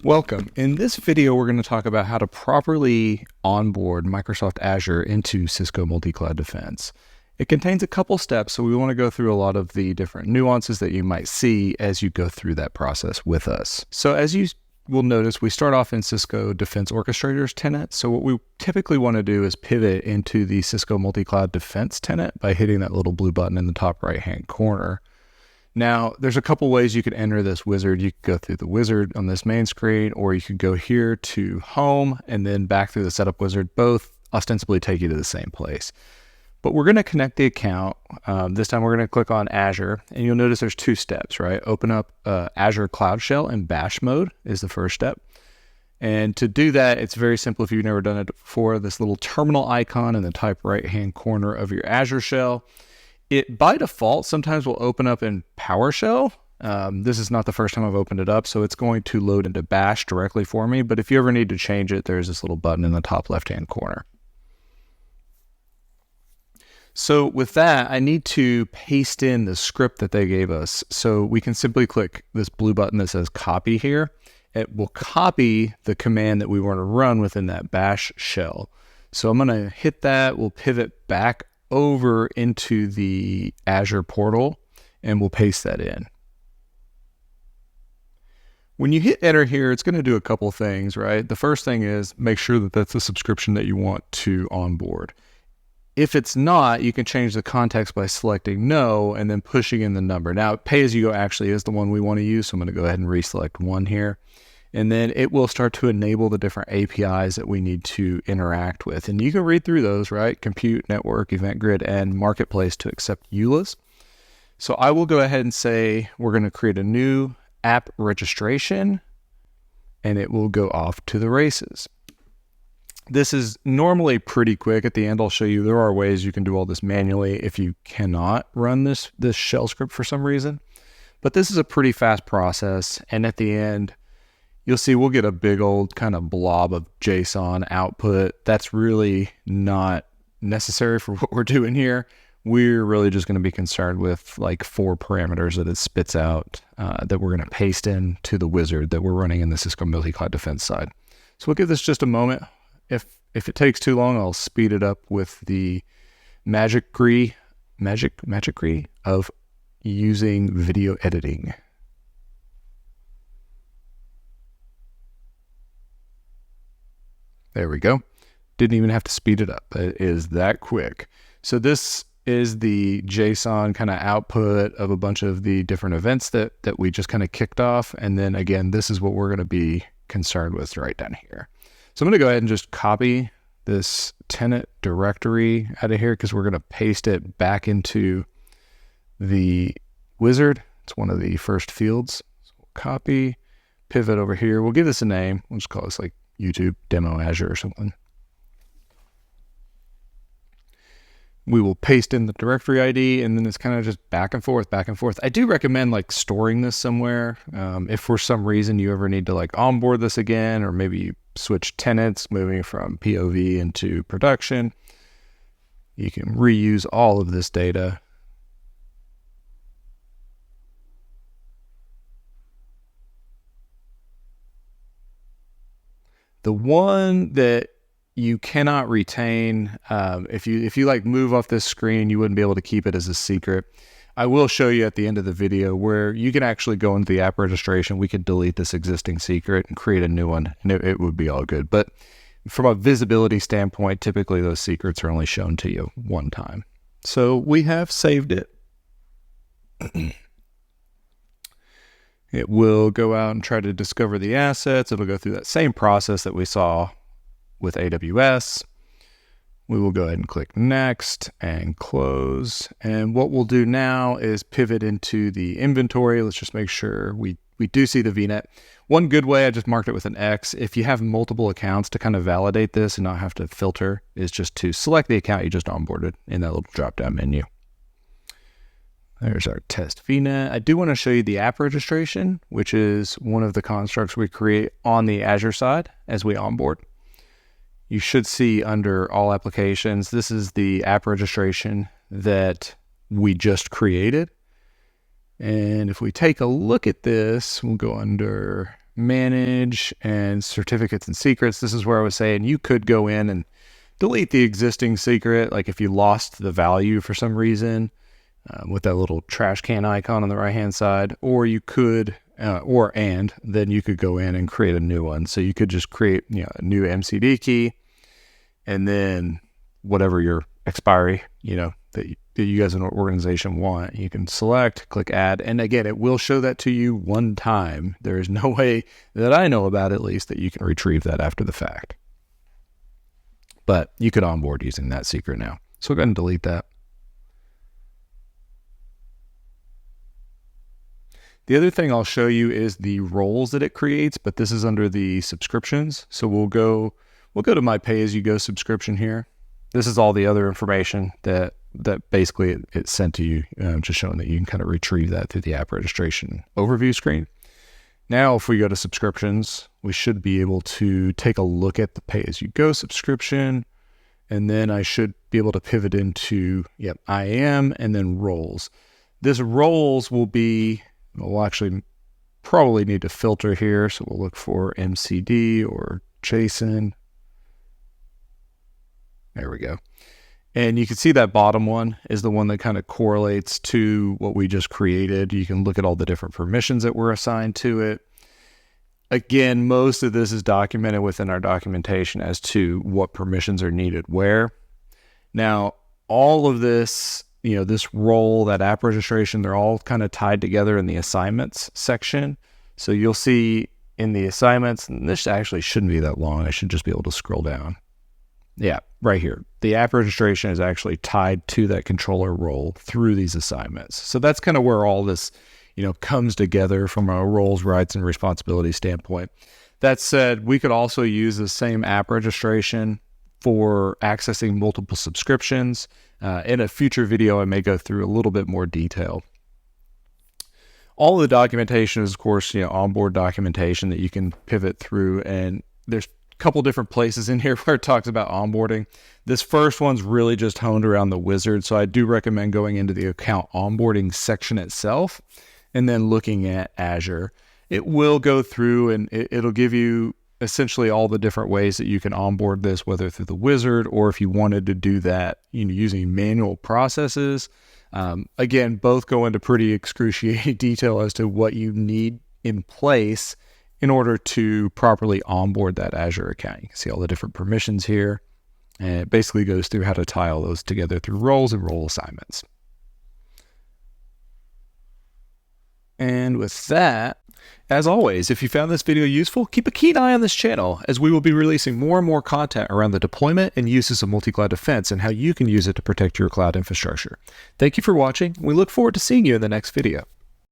Welcome. In this video, we're going to talk about how to properly onboard Microsoft Azure into Cisco Multicloud Defense. It contains a couple steps, so we want to go through a lot of the different nuances that you might see as you go through that process with us. So as you will notice, we start off in Cisco Defense Orchestrators tenant. So what we typically want to do is pivot into the Cisco Multicloud Defense tenant by hitting that little blue button in the top right-hand corner. Now, there's a couple ways you could enter this wizard. You could go through the wizard on this main screen, or you could go here to home and then back through the setup wizard. Both ostensibly take you to the same place. But we're going to connect the account. This time we're going to click on Azure, and you'll notice there's two steps, right? Open up Azure Cloud Shell in bash mode is the first step. And to do that, it's very simple if you've never done it before. This little terminal icon in the top right-hand corner of your Azure shell. It, by default, sometimes will open up in PowerShell. This is not the first time I've opened it up, so it's going to load into bash directly for me. But if you ever need to change it, there's this little button in the top left-hand corner. So with that, I need to paste in the script that they gave us. So we can simply click this blue button that says copy here. It will copy the command that we want to run within that bash shell. So I'm going to hit that. We'll pivot back over into the Azure portal and we'll paste that in. When you hit enter here, it's going to do a couple things, right? The first thing is make sure that that's the subscription that you want to onboard. If it's not, you can change the context by selecting no and then pushing in the number. Now, pay-as-you-go actually is the one we want to use, so I'm going to go ahead and reselect one here. And then it will start to enable the different APIs that we need to interact with. And you can read through those, right? Compute, network, event grid, and marketplace to accept EULAs. So I will go ahead and say we're going to create a new app registration, and it will go off to the races. This is normally pretty quick. At the end, I'll show you there are ways you can do all this manually if you cannot run this shell script for some reason. But this is a pretty fast process. And at the end, you'll see we'll get a big old kind of blob of JSON output. That's really not necessary for what we're doing here. We're really just going to be concerned with like 4 parameters that it spits out that we're going to paste in to the wizard that we're running in the Cisco Multicloud Defense side. So we'll give this just a moment. If it takes too long, I'll speed it up with the magicry of using video editing. There we go. Didn't even have to speed it up. It is that quick. So this is the JSON kind of output of a bunch of the different events that we just kind of kicked off. And then again, this is what we're going to be concerned with right down here. So I'm going to go ahead and just copy this tenant directory out of here because we're going to paste it back into the wizard. It's one of the first fields. So we'll copy, pivot over here. We'll give this a name. We'll just call this like YouTube Demo Azure or something. We will paste in the directory ID, and then it's kind of just back and forth, back and forth. I do recommend like storing this somewhere. If for some reason you ever need to like onboard this again, or maybe you switch tenants, moving from POV into production, you can reuse all of this data. The one that you cannot retain, if you like move off this screen, you wouldn't be able to keep it as a secret. I will show you at the end of the video where you can actually go into the app registration. We could delete this existing secret and create a new one, and it would be all good. But from a visibility standpoint, typically those secrets are only shown to you one time. So we have saved it. It will go out and try to discover the assets. It'll go through that same process that we saw with AWS. We will go ahead and click next and close. And what we'll do now is pivot into the inventory. Let's just make sure we do see the VNet. One good way, I just marked it with an X. If you have multiple accounts to kind of validate this and not have to filter, is just to select the account you just onboarded in that little drop-down menu. There's our test VNet. I do want to show you the app registration, which is one of the constructs we create on the Azure side as we onboard. You should see under all applications, this is the app registration that we just created. And if we take a look at this, we'll go under manage and certificates and secrets. This is where I was saying you could go in and delete the existing secret, like if you lost the value for some reason, with that little trash can icon on the right hand side, or you could then you could go in and create a new one. So you could just create a new MCD key, and then whatever your expiry that you as an organization want, you can select, click add, and again it will show that to you one time. There is no way that I know about, at least, that you can retrieve that after the fact, but you could onboard using that secret now. So go ahead and delete that. The other thing I'll show you is the roles that it creates, but this is under the subscriptions. So we'll go to my pay-as-you-go subscription here. This is all the other information that basically it sent to you, just showing that you can kind of retrieve that through the app registration overview screen. Now, if we go to subscriptions, we should be able to take a look at the pay-as-you-go subscription, and then I should be able to pivot into, IAM, and then roles. This roles will be, we'll actually probably need to filter here. So we'll look for MCD or JSON. There we go. And you can see that bottom one is the one that kind of correlates to what we just created. You can look at all the different permissions that were assigned to it. Again, most of this is documented within our documentation as to what permissions are needed where. Now, all of this, this role, that app registration, they're all kind of tied together in the assignments section. So you'll see in the assignments, and this actually shouldn't be that long. I should just be able to scroll down. Yeah, right here. The app registration is actually tied to that controller role through these assignments. So that's kind of where all this, comes together from a roles, rights, and responsibilities standpoint. That said, we could also use the same app registration for accessing multiple subscriptions. In a future video, I may go through a little bit more detail. All of the documentation is, of course, onboard documentation that you can pivot through, and there's a couple different places in here where it talks about onboarding. This first one's really just honed around the wizard, so I do recommend going into the account onboarding section itself and then looking at Azure. It will go through and it'll give you essentially all the different ways that you can onboard this, whether through the wizard or if you wanted to do that using manual processes. Again, both go into pretty excruciating detail as to what you need in place in order to properly onboard that Azure account. You can see all the different permissions here, and it basically goes through how to tie all those together through roles and role assignments. And with that, as always, if you found this video useful, keep a keen eye on this channel, as we will be releasing more and more content around the deployment and uses of multi-cloud defense and how you can use it to protect your cloud infrastructure. Thank you for watching. We look forward to seeing you in the next video.